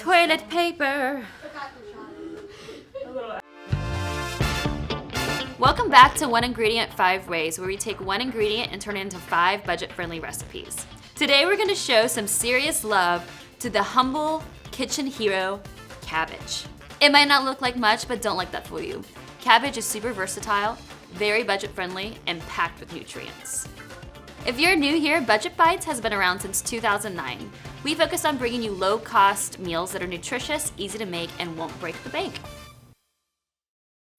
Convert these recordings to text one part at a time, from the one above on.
toilet paper. Welcome back to One Ingredient 5 Ways, where we take one ingredient and turn it into 5 budget-friendly recipes. Today we're going to show some serious love to the humble kitchen hero, cabbage. It might not look like much, but don't let that fool you. Cabbage is super versatile, very budget-friendly, and packed with nutrients. If you're new here, Budget Bites has been around since 2009. We focus on bringing you low-cost meals that are nutritious, easy to make, and won't break the bank.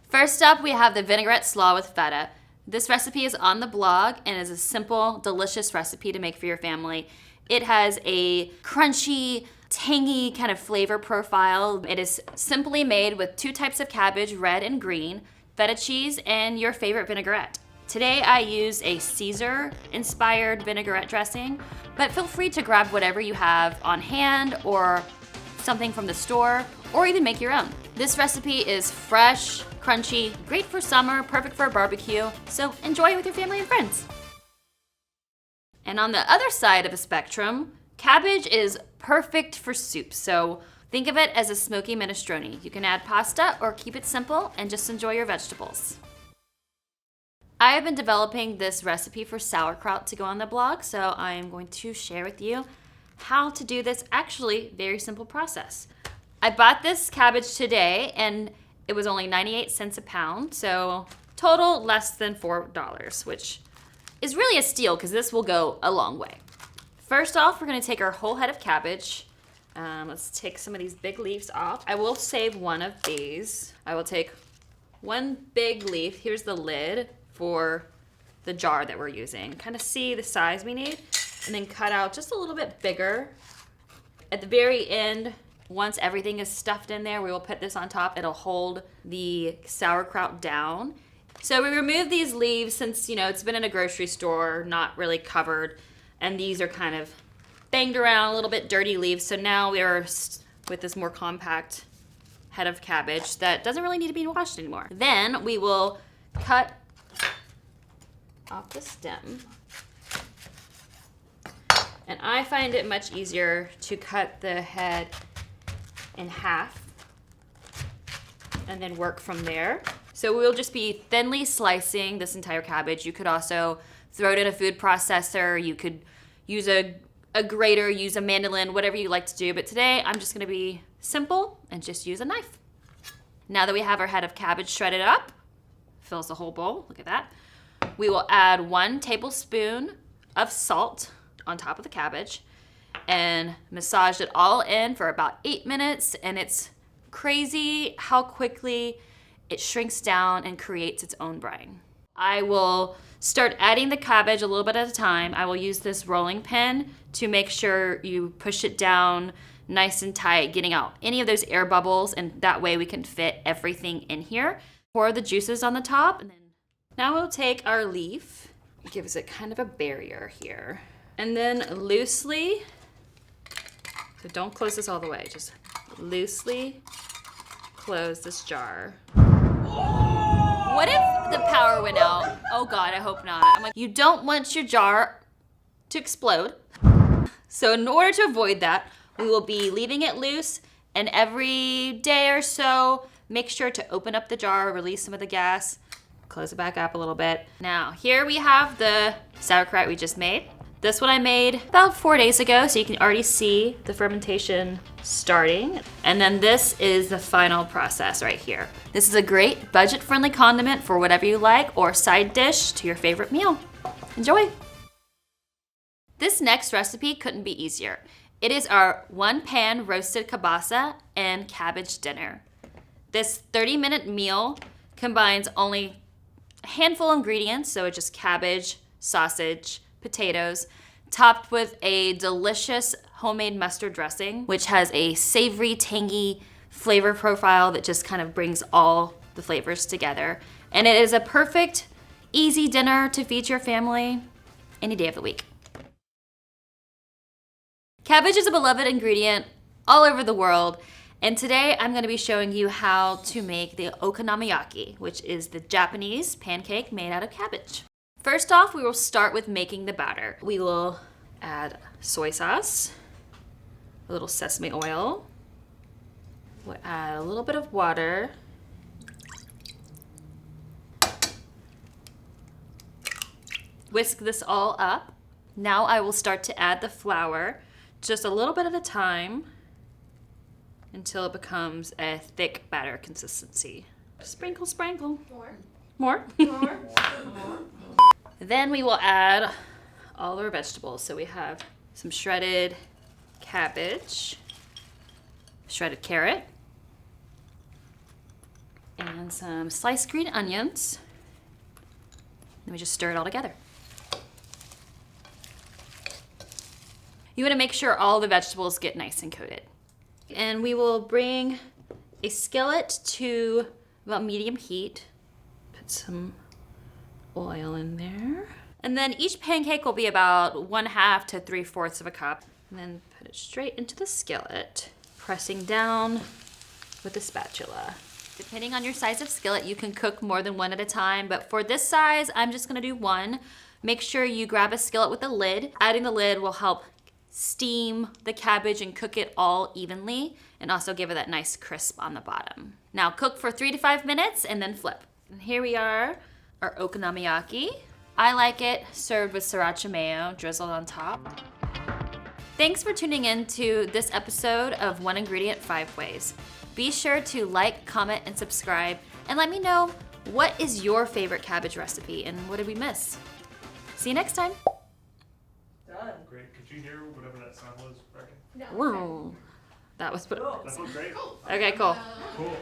First up, we have the Vinaigrette Slaw with Feta. This recipe is on the blog and is a simple, delicious recipe to make for your family. It has a crunchy, tangy kind of flavor profile. It is simply made with 2 types of cabbage, red and green, feta cheese, and your favorite vinaigrette. Today I use a Caesar-inspired vinaigrette dressing, but feel free to grab whatever you have on hand or something from the store, or even make your own. This recipe is fresh, crunchy, great for summer, perfect for a barbecue, so enjoy it with your family and friends. And on the other side of the spectrum, cabbage is perfect for soup, so think of it as a smoky minestrone. You can add pasta or keep it simple and just enjoy your vegetables. I have been developing this recipe for sauerkraut to go on the blog, so I am going to share with you how to do this actually very simple process. I bought this cabbage today and it was only 98 cents a pound, so total less than $4, which is really a steal because this will go a long way. First off, we're gonna take our whole head of cabbage. Let's take some of these big leaves off. I will save one of these. I will take one big leaf. Here's the lid for the jar that we're using. Kind of see the size we need, and then cut out just a little bit bigger. At the very end, once everything is stuffed in there, we will put this on top. It'll hold the sauerkraut down. So we remove these leaves since, it's been in a grocery store, not really covered, and these are kind of banged around, a little bit dirty leaves. So now we are with this more compact head of cabbage that doesn't really need to be washed anymore. Then we will cut off the stem. And I find it much easier to cut the head in half and then work from there. So we'll just be thinly slicing this entire cabbage. You could also throw it in a food processor. You could use a grater, use a mandolin, whatever you like to do. But today I'm just gonna be simple and just use a knife. Now that we have our head of cabbage shredded up, fills the whole bowl, look at that. We will add 1 tablespoon of salt on top of the cabbage and massage it all in for about 8 minutes, and it's crazy how quickly it shrinks down and creates its own brine. I will start adding the cabbage a little bit at a time. I will use this rolling pin to make sure you push it down nice and tight, getting out any of those air bubbles, and that way we can fit everything in here. Pour the juices on the top, and then now we'll take our leaf. It gives it kind of a barrier here. And then loosely, so don't close this all the way, just loosely close this jar. What if the power went out? Oh God, I hope not. I'm like, you don't want your jar to explode. So in order to avoid that, we will be leaving it loose, and every day or so, make sure to open up the jar, release some of the gas, close it back up a little bit. Now, here we have the sauerkraut we just made. This one I made about 4 days ago, so you can already see the fermentation starting. And then this is the final process right here. This is a great budget-friendly condiment for whatever you like, or side dish to your favorite meal. Enjoy. This next recipe couldn't be easier. It is our 1-pan roasted kielbasa and cabbage dinner. This 30-minute meal combines only a handful of ingredients, so it's just cabbage, sausage, potatoes, topped with a delicious homemade mustard dressing, which has a savory, tangy flavor profile that just kind of brings all the flavors together. And it is a perfect, easy dinner to feed your family any day of the week. Cabbage is a beloved ingredient all over the world, and today I'm going to be showing you how to make the Okonomiyaki, which is the Japanese pancake made out of cabbage. First off, we will start with making the batter. We will add soy sauce, a little sesame oil, We'll add a little bit of water. Whisk this all up. Now I will start to add the flour, just a little bit at a time, until it becomes a thick batter consistency. Sprinkle, sprinkle. More? More? Then we will add all our vegetables. So we have some shredded cabbage, shredded carrot, and some sliced green onions. Then we just stir it all together. You want to make sure all the vegetables get nice and coated. And we will bring a skillet to about medium heat. Put some oil in there. And then each pancake will be about 1/2 to 3/4 of a cup. And then put it straight into the skillet, pressing down with a spatula. Depending on your size of skillet, you can cook more than one at a time, but for this size, I'm just gonna do one. Make sure you grab a skillet with a lid. Adding the lid will help steam the cabbage and cook it all evenly, and also give it that nice crisp on the bottom. Now cook for 3 to 5 minutes and then flip. And here we are, our okonomiyaki. I like it served with sriracha mayo drizzled on top. Thanks for tuning in to this episode of 1 Ingredient 5 Ways. Be sure to like, comment, and subscribe, and let me know what is your favorite cabbage recipe and what did we miss. See you next time. Done. Great. Could you hear whatever that sound was, Rebecca? No. That was That was great. okay. Cool. Cool.